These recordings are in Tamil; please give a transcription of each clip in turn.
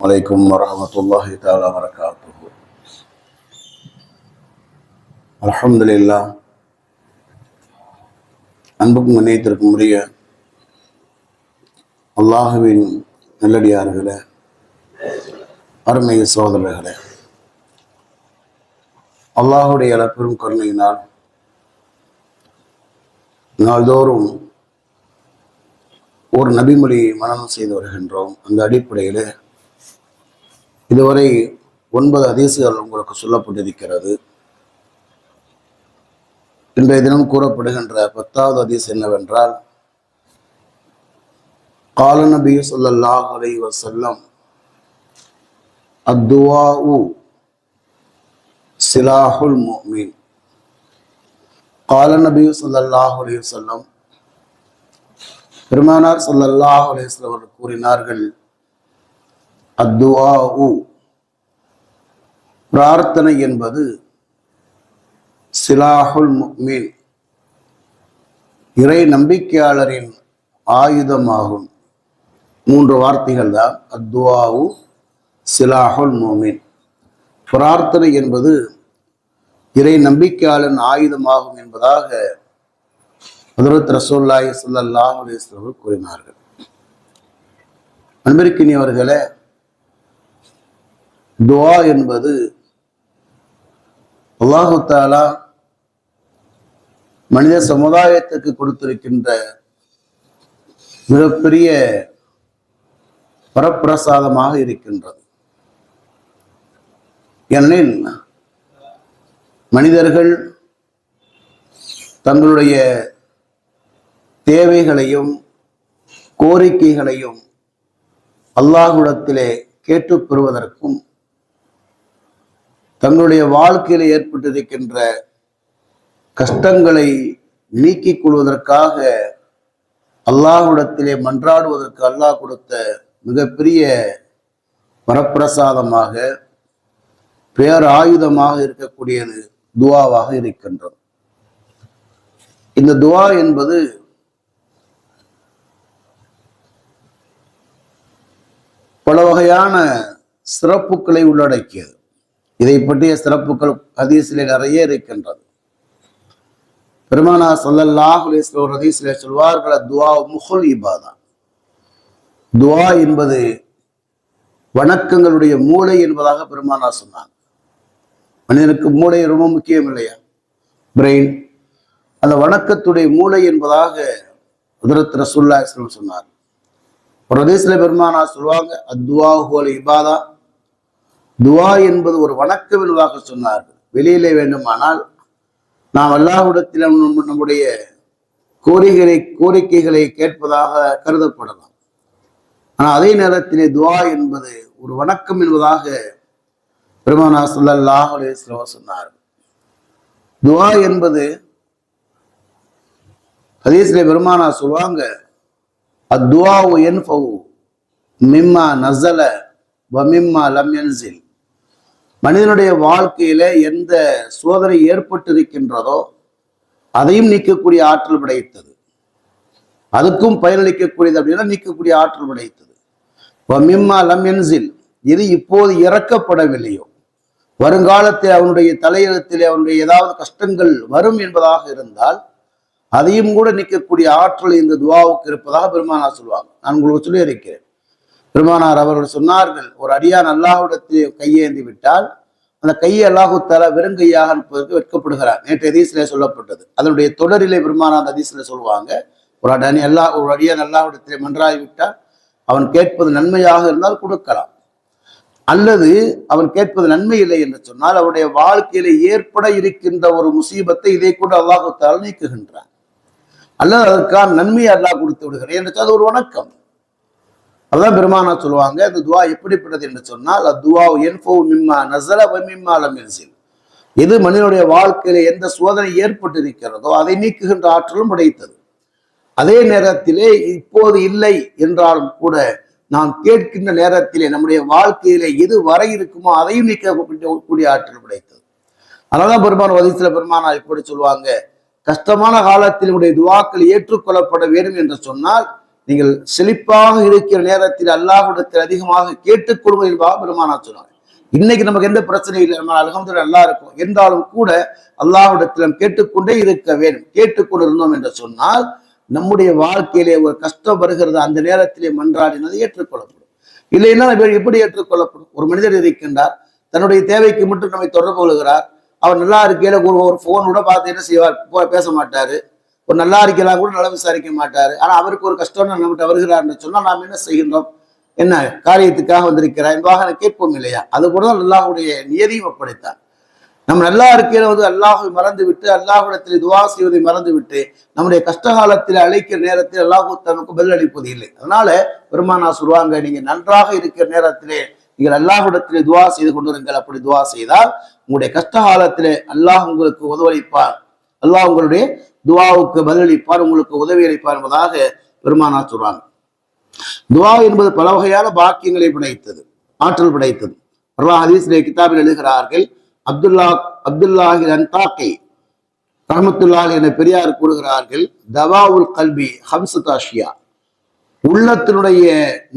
வலைக்கும் வரஹ்மத்துல்லாஹி தஆலா வரகாத்துஹு. அல்ஹம்துலில்லாஹ். அன்புக்கும் இணையத்திற்கும் உரிய அல்லாஹுவின் நல்லடியார்களே, அருமை சோதரர்களே, அல்லாஹுடைய பெரும் கருணையினால் நாள்தோறும் ஒரு நபிமொழியை மனனம் செய்து வருகின்றோம். அந்த அடிப்படையில் இதுவரை 9 ஹதீசுகள் உங்களுக்கு சொல்லப்பட்டிருக்கிறது. இன்றைய தினம் கூறப்படுகின்ற 10வது ஹதீஸ் என்னவென்றால், கால நபி ஸல்லல்லாஹு அலைஹி வஸல்லம் அத்துஆஉ சிலாஹுல் முஃமின். கால நபி ஸல்லல்லாஹு அலைஹி வஸல்லம், பெருமானார் ஸல்லல்லாஹு அலைஹி வஸல்லம் அவர்கள் கூறினார்கள், அத்துஆஉ பிரார்த்தனை என்பது சிலாஹுல் முஃமின் இறை நம்பிக்கையாளரின் ஆயுதமாகும். 3 வார்த்தைகள் தான். அத்துஆஉ சிலாஹுல் முஃமின், பிரார்த்தனை என்பது இறை நம்பிக்கையாளரின் ஆயுதமாகும் என்பதாக ஹஜ்ரத் ரசூலுல்லாஹி ஸல்லல்லாஹு அலைஹி வஸல்லம் கூறினார்கள். அன்பிற்கினியவர்களே, துஆ என்பது அல்லாஹு தஆலா மனித சமுதாயத்துக்கு கொடுத்திருக்கின்ற மிகப்பெரிய வரப்பிரசாதமாக இருக்கின்றது. ஏனெனில் மனிதர்கள் தங்களுடைய தேவைகளையும் கோரிக்கைகளையும் அல்லாஹ்விடத்திலே கேட்டுப் பெறுவதற்கும், தங்களுடைய வாழ்க்கையில் ஏற்பட்டிருக்கின்ற கஷ்டங்களை நீக்கிக் கொள்வதற்காக அல்லாஹ்விடத்திலே மன்றாடுவதற்கு அல்லாஹ் கொடுத்த மிகப்பெரிய வரப்பிரசாதமாக, பேராயுதமாக இருக்கக்கூடியது துஆவாக இருக்கின்றது. இந்த துஆ என்பது பல வகையான சிறப்புகளை உள்ளடக்கியது. இதை பற்றிய சிறப்புகள் ஹதீஸிலே நிறைய இருக்கின்றது. பெருமானார் ஸல்லல்லாஹு அலைஹி வஸல்லம் ஒரு ஹதீஸிலே சொல்வார்கள், துஆ முஹுல் இபாதா. துஆ என்பது வணக்கங்களுடைய மூளை என்பதாக பெருமானார் சொன்னாங்க. மனிதனுக்கு மூளை ரொம்ப முக்கியம் இல்லையா? பிரெயின். அந்த வணக்கத்துடைய மூளை என்பதாக ஹஜ்ரத் ரசூலுல்லாஹி ஸல்லல்லாஹு அலைஹி வஸல்லம் சொன்னார். ஒரு ஹதீஸிலே பெருமானார் சொல்வாங்க, அத்துஆ ஹுவல் இபாதா. துஆ என்பது ஒரு வணக்கம் என்பதாக சொன்னார்கள். வெளியிலே வேண்டுமானால் நாம் அல்லாஹ்விடத்தில் நம்முடைய கோரிக்கைகளை கேட்பதாக கருதப்படலாம். ஆனால் அதே நேரத்திலே துஆ என்பது ஒரு வணக்கம் என்பதாக பெருமானார் ஸல்லல்லாஹு அலைஹி வஸல்லம் சொன்னார்கள். துஆ என்பது ஹதீஸிலே பெருமானார் சொல்வாங்க, அத்துஆஉ யன்ஃபஉ மிம்மா நஸல வ மிம்மா லம் யன்ஸில். மனிதனுடைய வாழ்க்கையில எந்த சோதனை ஏற்பட்டிருக்கின்றதோ அதையும் நீக்கக்கூடிய ஆற்றல் படைத்தது, அதுக்கும் பயனளிக்கக்கூடியது அப்படின்னா நீக்கக்கூடிய ஆற்றல் படைத்தது. வ மிம்மா லம் யன்ஸில், இது இப்போது இறக்கப்படவில்லையோ, வருங்காலத்தில் அவனுடைய தலையெழுத்திலே அவனுடைய ஏதாவது கஷ்டங்கள் வரும் என்பதாக இருந்தால் அதையும் கூட நீக்கக்கூடிய ஆற்றல் இந்த துஆவுக்கு இருப்பதாக பெருமானார் சொல்லுவாங்க. நான் உங்களுக்கு சொல்லி இருக்கிறேன். பெருமானார் அவர்கள் சொன்னார்கள், ஒரு அடியான் அல்லாஹ்விடத்திலே கையேந்தி விட்டால் அந்த கையை அல்லாஹு தஆலா வெறுங்கையாக அனுப்புவதற்கு வெட்கப்படுகிறார். நேற்று ஹதீஸிலே சொல்லப்பட்டது. அதனுடைய தொடரிலே பெருமானார் ஹதீஸிலே சொல்லுவாங்க, ஒரு அடியான் அல்லாஹ்விடத்திலே மன்றாடி விட்டால் அவன் கேட்பது நன்மையாக இருந்தால் கொடுக்கலாம், அல்லது அவன் கேட்பது நன்மை இல்லை என்று சொன்னால் அவருடைய வாழ்க்கையில ஏற்பட இருக்கின்ற ஒரு முசீபத்தை இதை கூட அல்லாஹு தஆலா நீக்குகின்றான், அல்லது அதற்கான நன்மையை அல்லாஹ் கொடுத்து விடுகிறேன் என்று அது ஒரு வணக்கம். அதான் பெருமானார் சொல்லுவாங்க, அந்த துஆ எப்படிப்பட்டது என்று சொன்னால், அத்துஆ யன்ஃபஉ மிம்மா நஸல வ மிம்மா லம் யன்ஸில். எது மனிதனுடைய வாழ்க்கையில எந்த சோதனை ஏற்பட்டிருக்கிறதோ அதை நீக்குகின்ற ஆற்றலும் படைத்தது. அதே நேரத்திலே இப்போது இல்லை என்றாலும் கூட நாம் கேட்கின்ற நேரத்திலே நம்முடைய வாழ்க்கையிலே எது வரை இருக்குமோ அதையும் நீக்கக்கூடிய ஆற்றல் படைத்தது. அதனால்தான் பெருமானார் இப்படி சொல்லுவாங்க, கஷ்டமான காலத்தில் உடைய துஆக்கள் ஏற்றுக்கொள்ளப்பட வேண்டும் என்று சொன்னால் நீங்கள் செழிப்பாக இருக்கிற நேரத்தில் அல்லாஹ்விடத்தில் அதிகமாக கேட்டுக்கொள்வது என்பதாக பெருமானார் சொன்னார். இன்னைக்கு நமக்கு எந்த பிரச்சனையும் இல்லை, நம்ம அல்ஹம்துலில்லாஹ் நல்லா இருக்கும். என்றாலும் கூட அல்லாஹ்விடத்தில் கேட்டுக்கொண்டே இருக்க வேண்டும். கேட்டுக்கொண்டு இருந்தோம் என்று சொன்னால் நம்முடைய வாழ்க்கையிலே ஒரு கஷ்டம் வருகிறது, அந்த நேரத்திலே மன்றாடினது ஏற்றுக்கொள்ளப்படும். இல்லைன்னா எப்படி ஏற்றுக்கொள்ளப்படும்? ஒரு மனிதர் இருக்கின்றார், தன்னுடைய தேவைக்கு மட்டும் நம்மை தொடர்பு கொள்கிறார். அவர் நல்லா இருக்கையில ஒரு போன் கூட பார்த்து என்ன செய்வார், பேச மாட்டாரு. ஒரு நல்லா இருக்கலாம் கூட நல்லா விசாரிக்க மாட்டாரு. ஆனா அவருக்கு ஒரு கஷ்டம் நம்மகிட்ட வருகிறார் என்று சொன்னால் நாம் என்ன செய்கின்றோம்? என்ன காரியத்துக்காக வந்திருக்கிறார் என்பதாக கேட்போம் இல்லையா? அது கூட அல்லாஹ்வுடைய நியதியும் அப்படித்தான். நம்ம நல்லா இருக்கையில அல்லாஹை மறந்து விட்டு அல்லாஹ்விடத்தில் துவா செய்வதை மறந்து விட்டு நம்முடைய கஷ்டகாலத்தில் அழைக்கிற நேரத்தில் அல்லாஹ் தனக்கு பதில் அளிப்பது இல்லை. அதனால பெருமானார் சொல்லுவாங்க, நீங்க நன்றாக இருக்கிற நேரத்திலே நீங்கள் அல்லாஹ்விடத்திலே துவா செய்து கொண்டிருங்கள். அப்படி துவா செய்தால் உங்களுடைய கஷ்டகாலத்திலே அல்லாஹ் உங்களுக்கு உதவளிப்பார், அல்லாஹ் உங்களுடைய துவாவுக்கு பதிலளிப்பார், உங்களுக்கு உதவி அளிப்பார் என்பதாக பெருமானார் சொல்றாங்க. துவா என்பது பல வகையான பாக்கியங்களை படைத்தது, ஆற்றல் படைத்தது. அல்லாஹ் ஹதீஸிலே கிதாபில் எழுதுகிறார்கள், அப்துல்லாஹி அன்தாக்கி ரஹ்மத்துல்லாஹி என பெரியார் கூறுகிறார்கள், தவாவுல் கல்வி ஹம்சத் அஷ்யா, உள்ளத்தினுடைய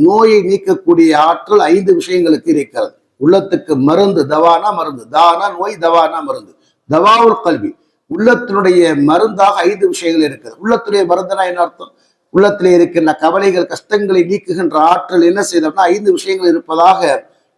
நோயை நீக்கக்கூடிய ஆற்றல் 5 விஷயங்களுக்கு இருக்கிறது. உள்ளத்துக்கு மருந்து, தவானா மருந்து, தானா நோய், தவானா மருந்து. தவாவுல் கல்வி, உள்ளத்தினுடைய மருந்தாக 5 விஷயங்கள் இருக்கிறது. உள்ளத்துடைய மருந்துனா என்ன அர்த்தம்? உள்ளத்திலே இருக்கின்ற கவலைகள் கஷ்டங்களை நீக்குகின்ற ஆற்றல் என்ன செய்தோம்னா 5 விஷயங்கள் இருப்பதாக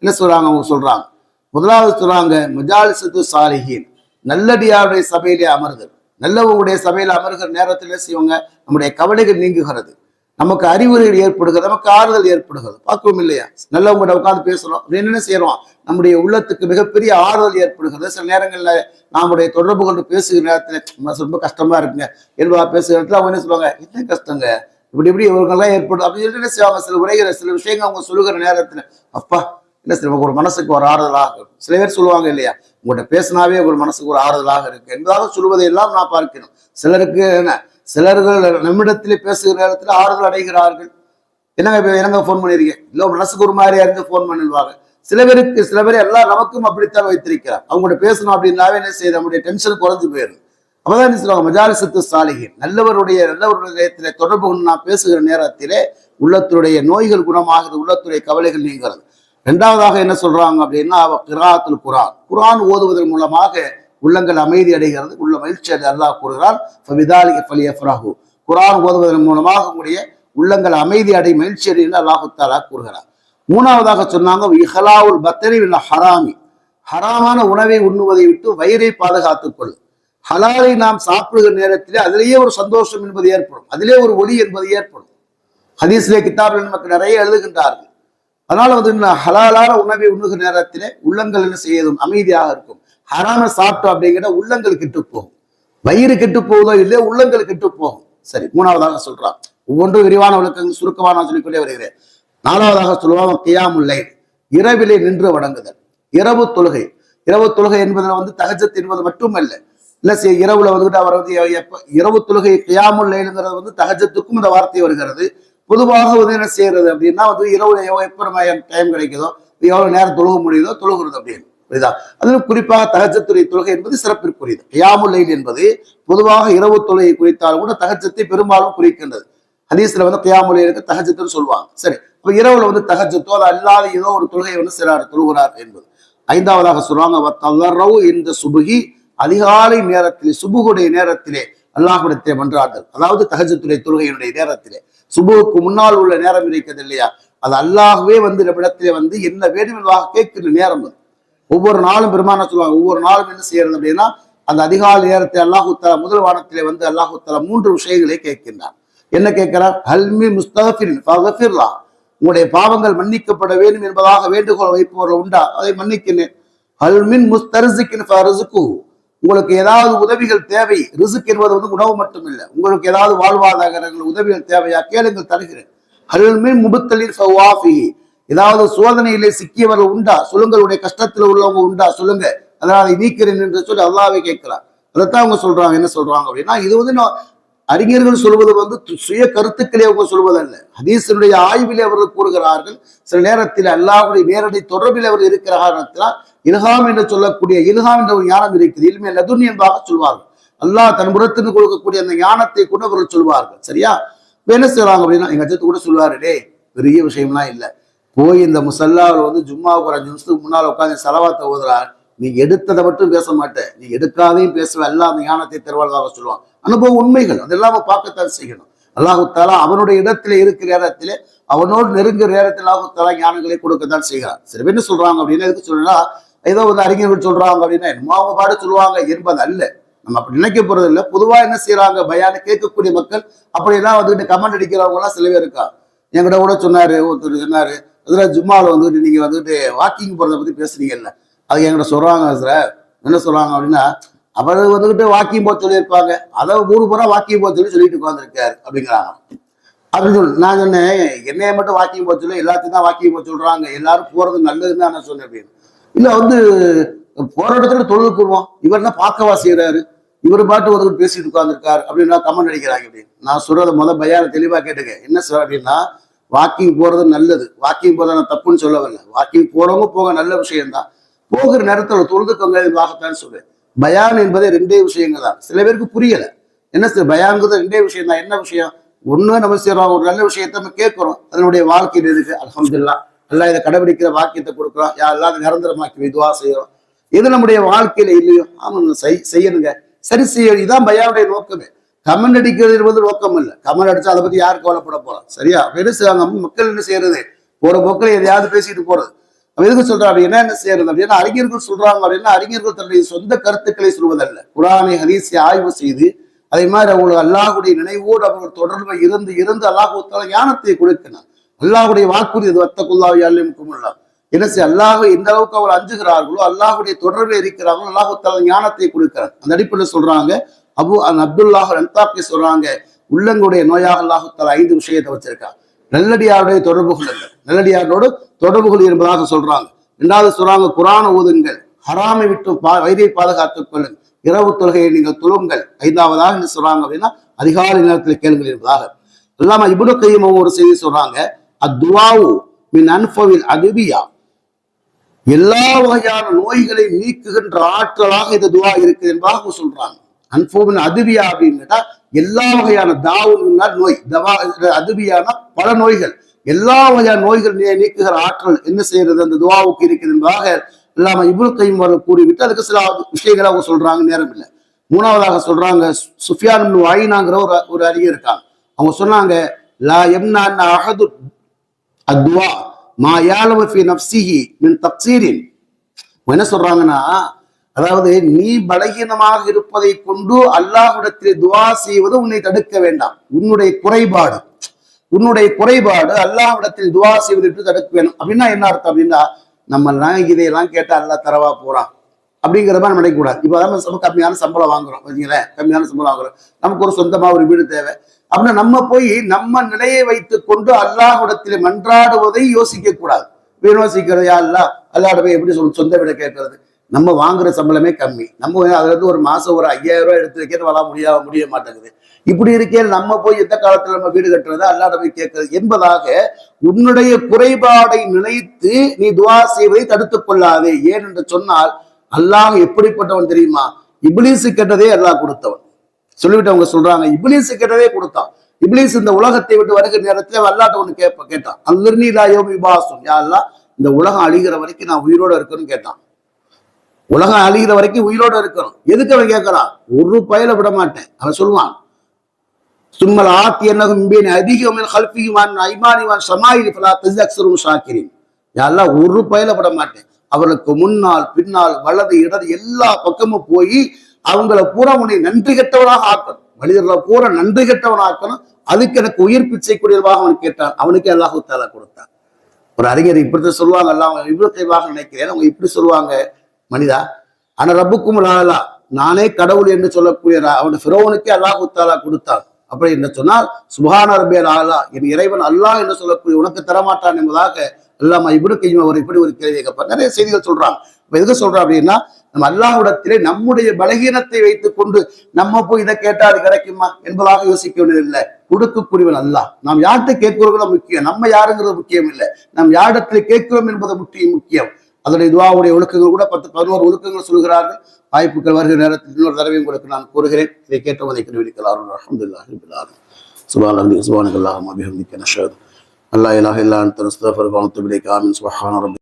என்ன சொல்றாங்க, அவங்க சொல்றாங்க. முதலாவது சொல்றாங்க, மஜாலிசத்து சாலிஹீன், நல்லடியாருடைய சபையிலே அமர்தல். நல்லவங்களுடைய சபையில அமர்கிற நேரத்தில் என்ன செய்வாங்க, நம்முடைய கவலைகள் நீங்குகிறது, நமக்கு அறிவுரைகள் ஏற்படுகிறது, நமக்கு ஆறுதல் ஏற்படுகிறது. பார்க்கவும் இல்லையா? நல்லவங்கள்ட்ட உட்காந்து பேசுறோம், என்ன செய்யறோம், நம்முடைய உள்ளத்துக்கு மிகப்பெரிய ஆறுதல் ஏற்படுகிறது. சில நேரங்கள்ல நம்முடைய தொடர்பு கொண்டு பேசுகிற நேரத்துல ரொம்ப கஷ்டமா இருக்குங்க என்பா பேசுகிற இடத்துல அவங்க என்ன சொல்லுவாங்க, என்ன கஷ்டங்க இப்படி இவர்கள்லாம் ஏற்படும் அப்படின்னு சொல்லிட்டு என்ன செய்வாங்க, சில உரைகளை சில விஷயங்கள் அவங்க சொல்லுகிற நேரத்துல அப்பா என்ன செய்வாங்க, ஒரு மனசுக்கு ஒரு ஆறுதலாக இருக்கும். சில பேர் சொல்லுவாங்க இல்லையா, உங்கள்கிட்ட பேசினாவே ஒரு மனசுக்கு ஒரு ஆறுதலாக இருக்கு என்பதாக சொல்லுவதை எல்லாம் நான் பார்க்கிறோம். சிலருக்கு என்ன, சிலர்கள் நம்மிடத்திலே பேசுகிற நேரத்தில் ஆறுதல் அடைகிறார்கள். என்னங்க போன் பண்ணிருக்கீங்க, இல்லை மனசுக்கு ஒரு மாதிரியா இருந்து போன் பண்ணிடுவாங்க. சில பேர் எல்லாம் நமக்கும் அப்படித்தான் வைத்திருக்கிறார். அவங்கள்ட்ட பேசணும் அப்படின்னாவே என்ன செய்யுது, நம்முடைய டென்ஷன் குறைஞ்சு போயிடும். அப்பதான் என்ன சொல்லுவாங்க, மஜாலிசத்து சாலிஹீன், நல்லவருடைய தொடர்பு கொண்டு நான் பேசுகிற நேரத்திலே உள்ளத்துடைய நோய்கள் குணமாகிறது, உள்ளத்துடைய கவலைகள் நீங்கிறது. 2வதாக என்ன சொல்றாங்க அப்படின்னா, கிராஅத்துல் குர்ஆன், குர்ஆன் ஓதுவதன் மூலமாக உள்ளங்கள் அமைதி அடைகிறது, உள்ள மகிழ்ச்சி அல்லாஹ் கூறுகிறான், ஃபபிதாலிக ஃபலியஃப்ரஹு, குர்ஆன் ஓதுவதன் மூலமாக உங்களுடைய உள்ளங்கள் அமைதி அடை மகிழ்ச்சி அடை என்று அல்லாஹ் தஆலா கூறுகிறார். 3வதாக சொன்னாங்க, இஹ்லாவுல் பத்ரி மின் ஹராமி, ஹராமான உணவை உண்ணுவதை விட்டு வயிறை பாதுகாத்துக் கொள். ஹலாலை நாம் சாப்பிடுகிற நேரத்திலே அதிலேயே ஒரு சந்தோஷம் என்பது ஏற்படும், அதிலே ஒரு ஒளி என்பது ஏற்படும். ஹதீஸ்லே கிதாபில் நமக்கு நிறைய எழுதுகின்றார்கள். அதனால ஹலாலான உணவை உண்ணுகிற நேரத்திலே உள்ளங்கள் என்ன செய்யணும், அமைதியாக இருக்கும். ஹராம சாப்பிட்டோம் அப்படிங்கிற உள்ளங்கள் கெட்டு போகும், வயிறு கெட்டு போவதோ இல்லையோ உள்ளங்கள் கெட்டு போகும். சரி, 3வதாக சொல்றான். ஒவ்வொன்றும் விரிவான விளக்கங்கள் சுருக்கமாக நான் சொல்லிக்கொண்டே வருகிறேன். 4வதாக சொல்லுவாங்க, கியாமுல் லைல், இரவிலே நின்று வணங்குதல். இரவு தொழுகை, இரவு தொழுகை என்பதில் தஹஜ்ஜத் என்பது மட்டுமல்ல, இல்ல இரவுல அவர் இரவு தொழுகை கியாமுல் லைல்ங்கிறது தஹஜ்ஜத்துக்கும் இந்த வார்த்தை வருகிறது. பொதுவாக என்ன செய்யறது அப்படின்னா இரவு எப்ப நம்ம டைம் கிடைக்குதோ, எவ்வளவு நேரம் தொழுக முடியுதோ தொழுகிறது அப்படின்னு புரியுதா? அதில் குறிப்பாக தஹஜ்ஜத்துடைய தொழுகை என்பது சிறப்பிற்குரியது. கியாமுல் லைல் என்பது பொதுவாக இரவு தொழுகை குறித்தாலும் கூட தஹஜ்ஜத்தை பெரும்பாலும் குறிக்கின்றது. ஹதீஸ்ல கியாமுல் லைலுக்கு தஹஜ்ஜத்துன்னு சொல்லுவாங்க. சரி, இப்ப இரவுல தஹஜ்ஜத்தோ அது அல்லாத ஏதோ ஒரு தொழுகை சிலர் தொழுகிறார் என்பது. 5வதாக சொல்றாங்க, இந்த சுபுகி, அதிகாலை நேரத்திலே சுபுகுடைய நேரத்திலே அல்லாஹ்விடத்திலே மன்றாடுதல். அதாவது தஹஜ்ஜத்துடைய தொழுகையினுடைய நேரத்திலே சுபுவுக்கு முன்னால் உள்ள நேரம் இருக்கிறது இல்லையா, அது அல்லாஹ்வே நம்மிடத்திலே என்ன வேண்டும் என்பதாக கேட்கிற நேரம். ஒவ்வொரு நாளும் பெருமானா சொல்லுவாங்க, ஒவ்வொரு நாளும் என்ன செய்யறது அப்படின்னா, அந்த அதிகாலை நேரத்தை அல்லாஹு தஆலா முதல் வானத்திலே அல்லாஹு தஆலா 3 விஷயங்களை கேட்கின்றார். என்ன கேட்கிறார்? ஹல்மி முஸ்தஃபிரின் ஃபக்ஃபிர்லா, உங்களுடைய பாவங்கள் மன்னிக்கப்பட வேண்டும் என்பதாக வேண்டுகோள் வைப்பவர்கள் உண்டா, அதை மன்னிக்கிறேன். ஹல்மின் முஸ்தர்ஸிகின் ஃபர்ஸுகு, உங்களுக்கு ஏதாவது உதவிகள் தேவை, ரிஸ்க் என்பது உணவு மட்டும் இல்லை, உங்களுக்கு ஏதாவது வாழ்வாதாரங்கள் உதவிகள் தேவையா கேளுங்கள், தருகிறேன். ஹல்மின் முபத்தலின் ஃபவாஃபிஹி, ஏதாவது சோதனையிலே சிக்கியவர்கள் உண்டா சொல்லுங்களுடைய கஷ்டத்தில் உள்ளவங்க உண்டா சொல்லுங்க, அதனால அதை நீக்கிறேன் என்று சொல்லி அல்லாஹ்வே கேட்கிறார். அதைத்தான் அவங்க சொல்றாங்க. என்ன சொல்றாங்க அப்படின்னா, இது அறிஞர்கள் சொல்வது சுய கருத்துக்களே அவங்க சொல்வதல்ல, ஹதீஸினுடைய ஆய்விலே அவர்கள் கூறுகிறார்கள். சில நேரத்தில் அல்லாஹ்வுடைய நேரடி தொடர்பில் அவர் இருக்கிற காரணத்தினால் இல்ஹாம் என்று சொல்லக்கூடிய இல்ஹாம் என்ற ஒரு ஞானம் இருக்குது, இல்மே லதுன் என்பதாக சொல்வார்கள். அல்லாஹ் தன் புறத்திற்கு கொடுக்கக்கூடிய அந்த ஞானத்தை கொண்டு அவர்கள் சொல்வார்கள். சரியா? என்ன செய்யறாங்க அப்படின்னா எங்க அச்சத்து கூட சொல்லுவாரு, டே பெரிய விஷயம்லாம் இல்லை, போய் இந்த முசல்லாவில் வந்து ஜும்மாவுக்கு ஒரு 5 நிமிஷத்துக்கு முன்னால் உட்காந்து செலவாத்த ஓதுறார், நீ எடுத்ததை மட்டும் பேச மாட்டேன், நீ எடுக்காதையும் பேசுவ, எல்லாம் அந்த ஞானத்தை தருவாதாக சொல்லுவான். அனுபவ உண்மைகள் அதெல்லாம் பார்க்கத்தான் செய்யணும். அல்லாஹு தாலா அவனுடைய இடத்துல இருக்கிற நேரத்திலே, அவனோடு நெருங்குற நேரத்தில் அல்லாஹு தாலா ஞானங்களை கொடுக்கத்தான் செய்கிறார். சில பேர் என்ன சொல்றாங்க அப்படின்னா, எதுக்கு சொல்லணும்னா ஏதோ வந்து அறிஞர்கள் சொல்றாங்க அப்படின்னா என்னமோ அவங்க பாடு சொல்லுவாங்க என்பது அல்ல. நம்ம அப்படி நினைக்க போறது இல்லை. பொதுவா என்ன செய்யறாங்க, பயான கேட்கக்கூடிய மக்கள் அப்படிலாம் வந்துட்டு கமெண்ட் அடிக்கிறவங்க எல்லாம் சில பேர் இருக்கா. என்கிட்ட கூட சொன்னாரு ஒருத்தர், சொன்னாரு அதுல ஜும்மாவில் வந்துட்டு நீங்க வந்துட்டு வாக்கிங் போறதை பத்தி பேசுறீங்கல்ல, அது என்கிட்ட சொல்றாங்க சார். என்ன சொல்றாங்க அப்படின்னா, அவர் வந்துகிட்டு வாக்கிங் போக சொல்லியிருப்பாங்க, அதை 3 முறை வாக்கிங் போக சொல்லிட்டு உட்காந்துருக்காரு அப்படிங்கிறாங்க. அப்படின்னு சொல்லி நான் சொன்னேன், என்னைய மட்டும் வாக்கிங் போக சொல்லி எல்லாத்தையும் தான் வாக்கிங் போக சொல்றாங்க, எல்லாரும் போறது நல்லதுன்னு தான் நான் சொன்னேன் அப்படின்னு. இல்ல வந்து போற இடத்துல தொழில் கூறுவோம், இவர் தான் பார்க்கவா செய்யறாரு, இவர் பாட்டு ஒருத்தர் பேசிட்டு உட்காந்துருக்காரு அப்படின்னா கமெண்ட் அடிக்கிறாங்க அப்படின்னு. நான் சொல்றத பயான தெளிவா கேட்டுக்க. என்ன சொல்ற அப்படின்னா, வாக்கிங் போறது நல்லது, வாக்கிங் போறத நான் தப்புன்னு சொல்லவில்லை, வாக்கிங் போறவங்க போக நல்ல விஷயம்தான், போகிற நேரத்தில் தொழுதுக்கோங்க என்பதாகத்தான் சொல்றேன். பயான் என்பதே 2 விஷயங்கள் தான். சில பேருக்கு புரியல. என்ன பயான்கிறது 2 விஷயம் தான். என்ன விஷயம்? ஒண்ணு நம்ம செய்யறோம், ஒரு நல்ல விஷயத்த நம்ம கேட்கிறோம், அதனுடைய வாழ்க்கையில் இருக்கு, அல்ஹம்துலில்லாஹ் எல்லாம் இதை கடைபிடிக்கிற வாக்கியத்தை கொடுக்குறோம், யாரெல்லாம் நிரந்தரமாக்கி துஆ செய்யறோம். எது நம்முடைய வாழ்க்கையில இல்லையோ ஆமாங்க செய்யணுங்க, சரி செய்ய, இதுதான் பயானுடைய நோக்கமே. கமெண்ட் அடிக்கிறது என்பது நோக்கம் இல்லை. கமெண்ட் அடிச்சா அதை பத்தி யார் கவலைப்பட போறோம்? சரியா? என்ன செய்வாங்க மக்கள், என்ன செய்யறது, போற போக்கில் எதையாவது பேசிட்டு போறது. எதுக்கு சொல்றா அப்படின்னா, என்ன செய்யறது அப்படின்னா, அறிஞர்கள் சொல்றாங்க அப்படின்னா, அறிஞர்கள் தன்னுடைய சொந்த கருத்துக்களை சொல்வதல்ல, குர்ஆனை ஹதீஸை ஆய்வு செய்து அதே மாதிரி அவங்களுக்கு அல்லாஹுடைய நினைவோடு அவர்கள் தொடர்பை இருந்து இருந்து அல்லாஹ் ஞானத்தை கொடுக்கணும். அல்லாஹுடைய வாக்குறுதி அது, வத்தகுல்லாஹ் யஅல்லிமுக்குமுல்லாஹ். என்ன செய்ய, அல்லாஹ் எந்த அளவுக்கு அவர் அஞ்சுகிறார்களோ, அல்லாஹுடைய தொடர்பில் இருக்கிறார்களோ, அல்லாஹு தஆலா ஞானத்தை கொடுக்கிறார். அந்த அடிப்படையில் சொல்றாங்க, அப்துல்லாஹ் அன்தாக்கி சொல்றாங்க, உள்ளங்களுடைய நோயாக அல்லாஹு தஆலா 5 விஷயத்தை வச்சிருக்காங்க. நல்லடியாருடைய தொடர்பு கொள்ளுங்கள், நல்லடியாரோடு தொடர்பு கொள் என்பதாக சொல்றாங்க. 2வது சொல்றாங்க, குர்ஆனை ஓதுங்கள், ஹராமை விட்டு வயிறை பாதுகாத்துக் கொள்ளுங்கள், இரவு தொழுகையை நீங்கள் தொழுங்கள். 5வதாக என்ன சொல்றாங்க அப்படின்னா, அதிகாலை நேரத்தில் கேளுங்கள் என்பதாக. அல்லாம இப்னு கய்யிம் ஒரு செய்தி சொல்றாங்க, அத்துஆஉ மின் அன்ஃபவில் அதுபியா, எல்லா வகையான நோய்களை நீக்குகின்ற ஆற்றலாக இந்த துஆ இருக்குது என்பதாக சொல்றாங்க. அன்ஃபோவின் அதுபியா அப்படின்னு கேட்டா எல்லா வகையான தாவுன்னா நோய், தவா அதுபியான பல நோய்கள், எல்லா வகையான நோய்கள் நீக்குகிற ஆற்றல் என்ன செய்யறது அந்த துஆவுக்கு இருக்குது என்பதாக இல்லாம இப்னு கய்யிம் அவர்கள் கூறிவிட்டு அதுக்கு சில விஷயங்களை அவங்க சொல்றாங்க, நேரம் இல்லை. 3வதாக சொல்றாங்க, சுஃபியான் இப்னு உய்னாங்கிற ஒரு அறிஞர் இருக்காங்க. அவங்க சொன்னாங்க, லா யம்னா அஹது அத்வா மா யாலமு ஃபீ நஃப்ஸிஹி மின் தக்ஸீரின். என்ன சொல்றாங்கன்னா, அதாவது நீ பலகீனமாக இருப்பதை கொண்டு அல்லாஹ்விடத்திலே துஆ செய்வது உன்னை தடுக்க வேண்டாம். உன்னுடைய குறைபாடு அல்லாஹ்விடத்தில் துஆ செய்வதற்கு தடுக்க வேணும். அப்படின்னா என்ன அர்த்தம் அப்படின்னா, நம்ம இதையெல்லாம் கேட்டா அல்லாஹ் தரவா போறான் அப்படிங்கிற மாதிரி நினைக்கக்கூடாது. இப்போ நம்ம கம்மியான சம்பளம் வாங்குறோம், கம்மியான சம்பளம் வாங்குறோம், நமக்கு ஒரு சொந்தமா ஒரு வீடு தேவை அப்படின்னா, நம்ம போய் நம்ம நிலையை வைத்துக் கொண்டு அல்லாஹ்விடத்திலே மன்றாடுவதை யோசிக்க கூடாது. யோசிக்கிறது அல்லாஹ் அல்லாஹ்ட போய் எப்படி சொந்த வீடை கேட்கறது? நம்ம வாங்குற சம்பளமே கம்மி, நம்ம அதுல இருந்து ஒரு மாசம் ஒரு 5000 ரூபாய் எடுத்து வைக்கிறது முடிய மாட்டேங்குது. இப்படி இருக்கையில் நம்ம போய் எந்த காலத்துல நம்ம வீடு கட்டுறது, அல்லாஹ்ட போய் கேட்கறது என்பதாக உன்னுடைய குறைபாடை நினைத்து நீ துஆ செய்வதை தடுத்துக் கொள்ளாதே. ஏன் என்று சொன்னால், அல்லாஹ் எப்படிப்பட்டவன் தெரியுமா? இப்லீஸ் கேட்டதே அல்லாஹ் கொடுத்தவன். சொல்லிவிட்டு அவங்க சொல்றாங்க, இப்லீஸ் கேட்டதே கொடுத்தான். இப்லீஸ் இந்த உலகத்தை விட்டு வருகிற நேரத்துல அல்லாஹ்ட்ட ஒண்ணு கேட்டான், அன்லிர்னி இலா யௌமி யுபஅஸூன், யா அல்லாஹ் இந்த உலகம் அழிகிற வரைக்கும் நான் உயிரோட இருக்கணும்னு கேட்டான். உலகம் அழிகிற வரைக்கும் உயிரோட இருக்கணும். எதுக்கு அவன் கேட்கறான்? ஒரு பயல விட மாட்டேன். அவன் சொல்லுவான், சும்மல் ஆத்தி என்னகும் பின் அதிகமின் கல்பியுமான் ஐமானிவான் சமாயிலி ஃபலா தஸ்அக்ஸரும் ஷாக்கிரின். யா அல்லாஹ் ஒரு பயல விட மாட்டேன், அவர்களுக்கு முன்னால் பின்னால் வலது இடது எல்லா பக்கமும் போய் அவங்கள பூரா உன்னை நன்றி கெட்டவனாக ஆக்கணும், மனிதர்களை பூரா நன்றி கெட்டவனாக ஆக்கணும். அதுக்கு எனக்கு உயிர் பிச்சை கூடியதாக அவன் கேட்டான். அவனுக்கு அல்லாஹ் தஆலா கொடுத்தான். ஒரு அறிஞர் இப்படித்தான் சொல்லுவாங்க, எல்லாம் இவ்வளவு நினைக்கிறேன், அவங்க இப்படி சொல்லுவாங்க, மனிதா ஆனா ரப்புக்கும் லாலா, நானே கடவுள் என்று சொல்லக்கூடிய அவன் ஃபிரௌனுக்கே அல்லாஹ் தஆலா கொடுத்தான். அப்படி என்ன சொன்னால், சுப்ஹான ரப்பியல் ஆலா, என் இறைவன் அல்லாஹ் என்று சொல்லக்கூடிய உனக்கு தரமாட்டான் என்பதாக அல்லாம இப்னு கய்யிம் அவர் இப்படி ஒரு கேள்வி கேட்பார். நிறைய செய்திகள் சொல்றாங்க. இப்ப எதுக்கு சொல்றோம் அப்படின்னா, நம்ம அல்லாஹ்விடத்திலே நம்முடைய பலகீனத்தை வைத்துக் கொண்டு நம்ம போய் இதை கேட்டா அது கிடைக்குமா என்பதாக யோசிக்க வேண்டியதில்லை. கொடுக்கக்கூடியவன் அல்லாஹ். நாம் யார்கிட்ட கேட்கிறோம் முக்கியம், நம்ம யாருங்கிறது முக்கியம் இல்லை, நாம் யாரிடத்துல கேட்கிறோம் என்பது முக்கியம். அதனுடைய துஆவுடைய ஒழுக்கங்கள் கூட 10-11 ஒழுக்கங்கள் சொல்கிறார்கள். வாய்ப்புகள் வருகிற நேரத்தில் இன்னொரு தடவை உங்களுக்கு நான் கூறுகிறேன். இதை கேட்டவதை கருவிக்கலாம். அல்ஹம்துலில்லாஹி ரப்பில் ஆலமீன். சுப்ஹானல்லாஹி வபிஹம்திஹி நஷ்ஹது அல்லா இலாஹா இல்லா அன்த நஸ்தக்ஃபிருக வ நத்துபு இலைக ஆமீன் சுப்ஹான ரப்பி